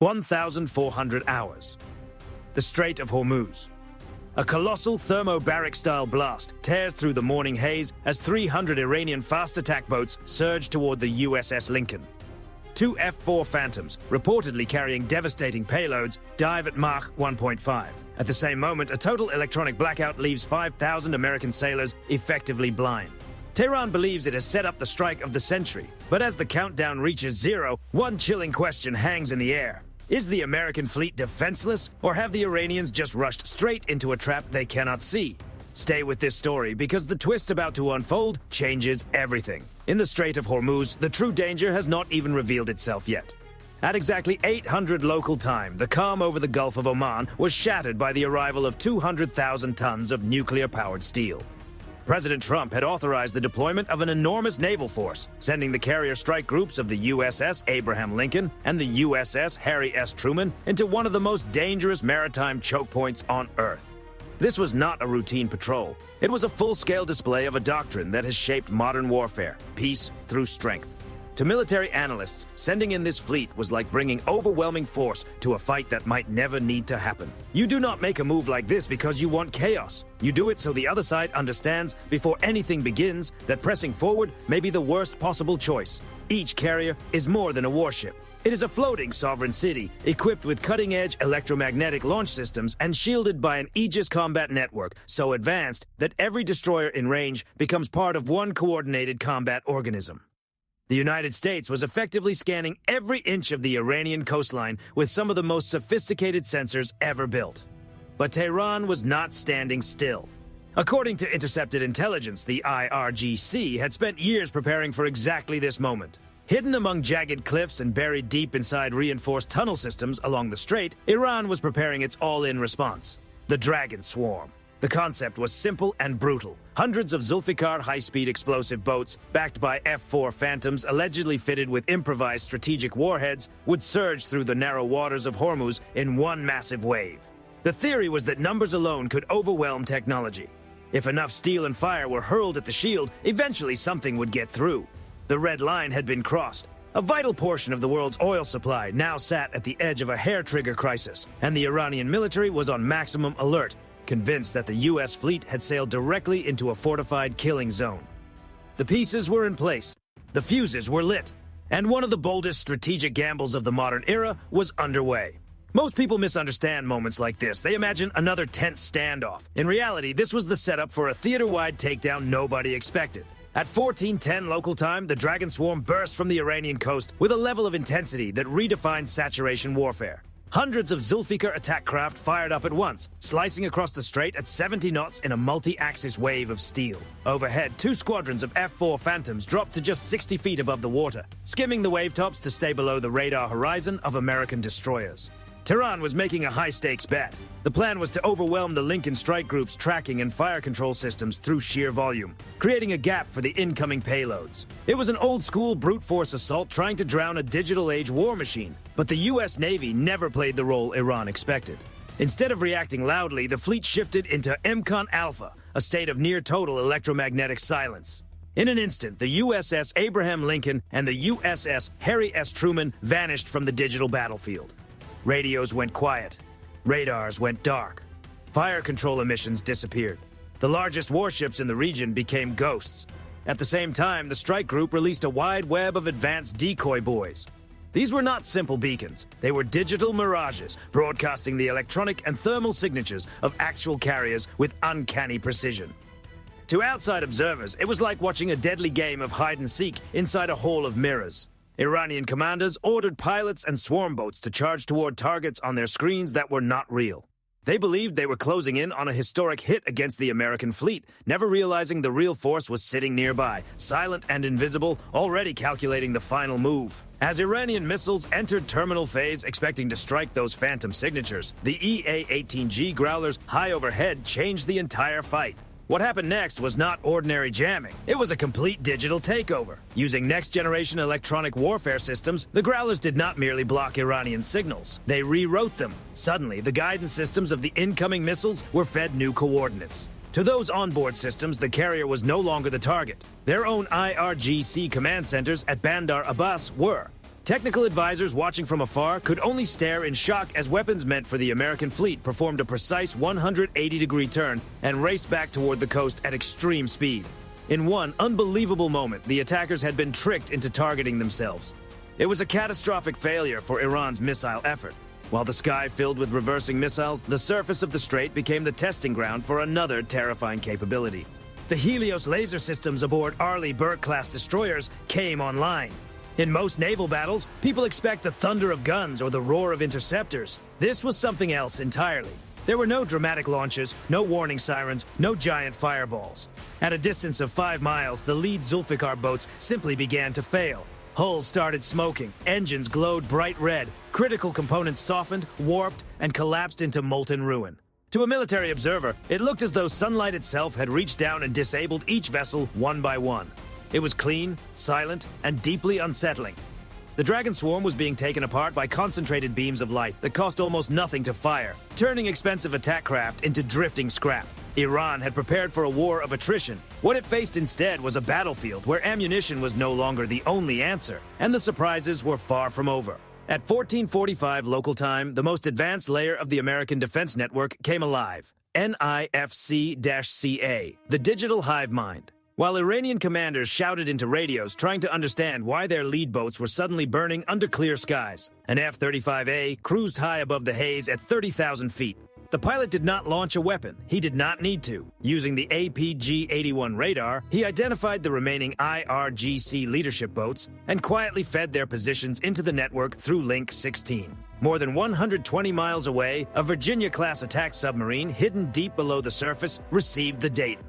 1,400 hours. The Strait of Hormuz. A colossal thermobaric-style blast tears through the morning haze as 300 Iranian fast attack boats surge toward the USS Lincoln. Two F-4 Phantoms, reportedly carrying devastating payloads, dive at Mach 1.5. At the same moment, a total electronic blackout leaves 5,000 American sailors effectively blind. Tehran believes it has set up the strike of the century, but as the countdown reaches zero, one chilling question hangs in the air. Is the American fleet defenseless, or have the Iranians just rushed straight into a trap they cannot see? Stay with this story, because the twist about to unfold changes everything. In the Strait of Hormuz, the true danger has not even revealed itself yet. At exactly 800 local time, the calm over the Gulf of Oman was shattered by the arrival of 200,000 tons of nuclear-powered steel. President Trump had authorized the deployment of an enormous naval force, sending the carrier strike groups of the USS Abraham Lincoln and the USS Harry S. Truman into one of the most dangerous maritime choke points on Earth. This was not a routine patrol. It was a full-scale display of a doctrine that has shaped modern warfare, peace through strength. To military analysts, sending in this fleet was like bringing overwhelming force to a fight that might never need to happen. You do not make a move like this because you want chaos. You do it so the other side understands before anything begins that pressing forward may be the worst possible choice. Each carrier is more than a warship. It is a floating sovereign city equipped with cutting-edge electromagnetic launch systems and shielded by an Aegis combat network so advanced that every destroyer in range becomes part of one coordinated combat organism. The United States was effectively scanning every inch of the Iranian coastline with some of the most sophisticated sensors ever built. But Tehran was not standing still. According to intercepted intelligence, the IRGC had spent years preparing for exactly this moment. Hidden among jagged cliffs and buried deep inside reinforced tunnel systems along the strait, Iran was preparing its all-in response: the Dragon Swarm. The concept was simple and brutal. Hundreds of Zulfikar high-speed explosive boats, backed by F-4 Phantoms allegedly fitted with improvised strategic warheads, would surge through the narrow waters of Hormuz in one massive wave. The theory was that numbers alone could overwhelm technology. If enough steel and fire were hurled at the shield, eventually something would get through. The red line had been crossed. A vital portion of the world's oil supply now sat at the edge of a hair-trigger crisis, and the Iranian military was on maximum alert, convinced that the U.S. fleet had sailed directly into a fortified killing zone. The pieces were in place, the fuses were lit, and one of the boldest strategic gambles of the modern era was underway. Most people misunderstand moments like this. They imagine another tense standoff. In reality, this was the setup for a theater-wide takedown nobody expected. At 14:10 local time, the Dragon Swarm burst from the Iranian coast with a level of intensity that redefined saturation warfare. Hundreds of Zulfikar attack craft fired up at once, slicing across the strait at 70 knots in a multi-axis wave of steel. Overhead, two squadrons of F-4 Phantoms dropped to just 60 feet above the water, skimming the wavetops to stay below the radar horizon of American destroyers. Tehran was making a high-stakes bet. The plan was to overwhelm the Lincoln strike group's tracking and fire control systems through sheer volume, creating a gap for the incoming payloads. It was an old-school brute force assault trying to drown a digital-age war machine, but the U.S. Navy never played the role Iran expected. Instead of reacting loudly, the fleet shifted into MCON Alpha, a state of near-total electromagnetic silence. In an instant, the USS Abraham Lincoln and the USS Harry S. Truman vanished from the digital battlefield. Radios went quiet. Radars went dark. Fire control emissions disappeared. The largest warships in the region became ghosts. At the same time, the strike group released a wide web of advanced decoy buoys. These were not simple beacons. They were digital mirages, broadcasting the electronic and thermal signatures of actual carriers with uncanny precision. To outside observers, it was like watching a deadly game of hide-and-seek inside a hall of mirrors. Iranian commanders ordered pilots and swarm boats to charge toward targets on their screens that were not real. They believed they were closing in on a historic hit against the American fleet, never realizing the real force was sitting nearby, silent and invisible, already calculating the final move. As Iranian missiles entered terminal phase expecting to strike those phantom signatures, the EA-18G Growlers high overhead changed the entire fight. What happened next was not ordinary jamming. It was a complete digital takeover. Using next-generation electronic warfare systems, the Growlers did not merely block Iranian signals. They rewrote them. Suddenly, the guidance systems of the incoming missiles were fed new coordinates. To those onboard systems, the carrier was no longer the target. Their own IRGC command centers at Bandar Abbas were. Technical advisors watching from afar could only stare in shock as weapons meant for the American fleet performed a precise 180-degree turn and raced back toward the coast at extreme speed. In one unbelievable moment, the attackers had been tricked into targeting themselves. It was a catastrophic failure for Iran's missile effort. While the sky filled with reversing missiles, the surface of the strait became the testing ground for another terrifying capability. The Helios laser systems aboard Arleigh Burke-class destroyers came online. In most naval battles, people expect the thunder of guns or the roar of interceptors. This was something else entirely. There were no dramatic launches, no warning sirens, no giant fireballs. At a distance of 5 miles, the lead Zulfikar boats simply began to fail. Hulls started smoking, engines glowed bright red, critical components softened, warped, and collapsed into molten ruin. To a military observer, it looked as though sunlight itself had reached down and disabled each vessel one by one. It was clean, silent, and deeply unsettling. The Dragon Swarm was being taken apart by concentrated beams of light that cost almost nothing to fire, turning expensive attack craft into drifting scrap. Iran had prepared for a war of attrition. What it faced instead was a battlefield where ammunition was no longer the only answer, and the surprises were far from over. At 1445 local time, the most advanced layer of the American defense network came alive, NIFC-CA, the digital hive mind. While Iranian commanders shouted into radios trying to understand why their lead boats were suddenly burning under clear skies, an F-35A cruised high above the haze at 30,000 feet. The pilot did not launch a weapon. He did not need to. Using the APG-81 radar, he identified the remaining IRGC leadership boats and quietly fed their positions into the network through Link 16. More than 120 miles away, a Virginia-class attack submarine hidden deep below the surface received the Dayton.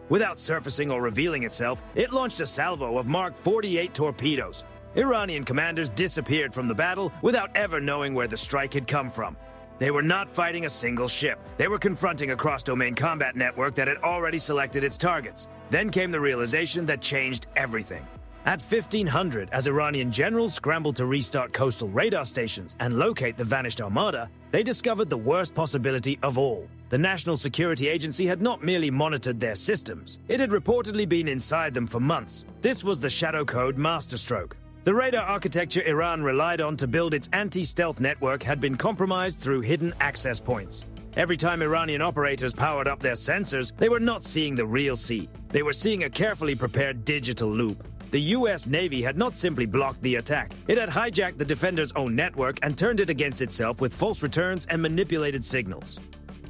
Without surfacing or revealing itself, it launched a salvo of Mark 48 torpedoes. Iranian commanders disappeared from the battle without ever knowing where the strike had come from. They were not fighting a single ship. They were confronting a cross-domain combat network that had already selected its targets. Then came the realization that changed everything. At 1500, as Iranian generals scrambled to restart coastal radar stations and locate the vanished armada, they discovered the worst possibility of all. The National Security Agency had not merely monitored their systems, it had reportedly been inside them for months. This was the Shadow Code masterstroke. The radar architecture Iran relied on to build its anti-stealth network had been compromised through hidden access points. Every time Iranian operators powered up their sensors, they were not seeing the real sea. They were seeing a carefully prepared digital loop. The U.S. Navy had not simply blocked the attack. It had hijacked the defender's own network and turned it against itself with false returns and manipulated signals.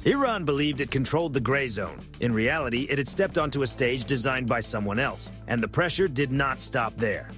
Iran believed it controlled the gray zone. In reality, it had stepped onto a stage designed by someone else, and the pressure did not stop there.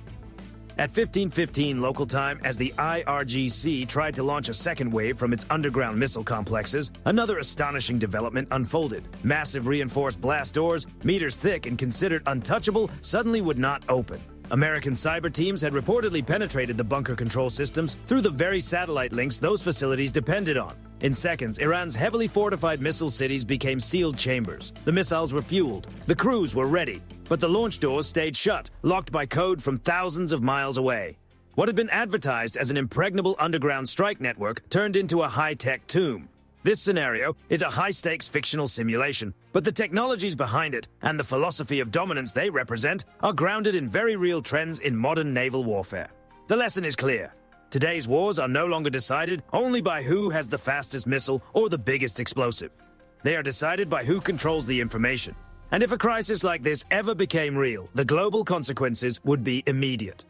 At 1515 local time, as the IRGC tried to launch a second wave from its underground missile complexes, another astonishing development unfolded. Massive reinforced blast doors, meters thick and considered untouchable, suddenly would not open. American cyber teams had reportedly penetrated the bunker control systems through the very satellite links those facilities depended on. In seconds, Iran's heavily fortified missile cities became sealed chambers. The missiles were fueled. The crews were ready. But the launch doors stayed shut, locked by code from thousands of miles away. What had been advertised as an impregnable underground strike network turned into a high-tech tomb. This scenario is a high-stakes fictional simulation, but the technologies behind it and the philosophy of dominance they represent are grounded in very real trends in modern naval warfare. The lesson is clear. Today's wars are no longer decided only by who has the fastest missile or the biggest explosive. They are decided by who controls the information. And if a crisis like this ever became real, the global consequences would be immediate.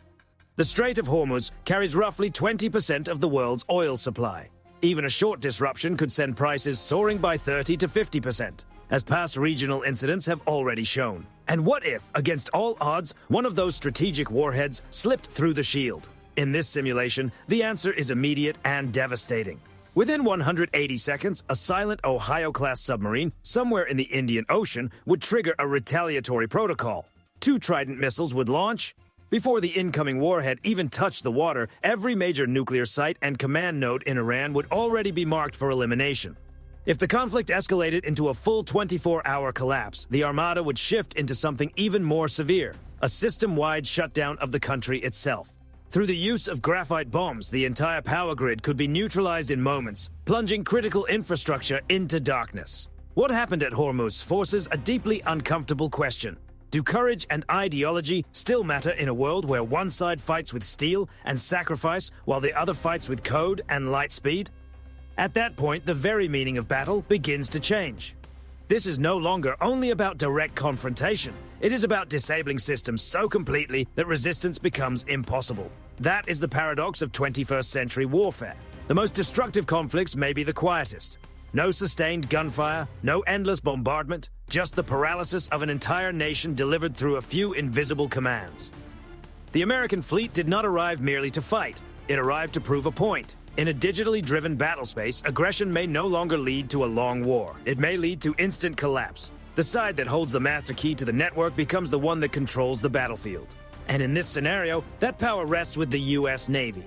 The Strait of Hormuz carries roughly 20% of the world's oil supply. Even a short disruption could send prices soaring by 30 to 50%, as past regional incidents have already shown. And what if, against all odds, one of those strategic warheads slipped through the shield? In this simulation, the answer is immediate and devastating. Within 180 seconds, a silent Ohio-class submarine somewhere in the Indian Ocean would trigger a retaliatory protocol. 2 Trident missiles would launch. Before the incoming warhead even touched the water, every major nuclear site and command node in Iran would already be marked for elimination. If the conflict escalated into a full 24-hour collapse, the Armada would shift into something even more severe, a system-wide shutdown of the country itself. Through the use of graphite bombs, the entire power grid could be neutralized in moments, plunging critical infrastructure into darkness. What happened at Hormuz forces a deeply uncomfortable question. Do courage and ideology still matter in a world where one side fights with steel and sacrifice while the other fights with code and light speed? At that point, the very meaning of battle begins to change. This is no longer only about direct confrontation. It is about disabling systems so completely that resistance becomes impossible. That is the paradox of 21st century warfare. The most destructive conflicts may be the quietest. No sustained gunfire, no endless bombardment, just the paralysis of an entire nation delivered through a few invisible commands. The American fleet did not arrive merely to fight. It arrived to prove a point. In a digitally driven battlespace, aggression may no longer lead to a long war. It may lead to instant collapse. The side that holds the master key to the network becomes the one that controls the battlefield. And in this scenario, that power rests with the US Navy.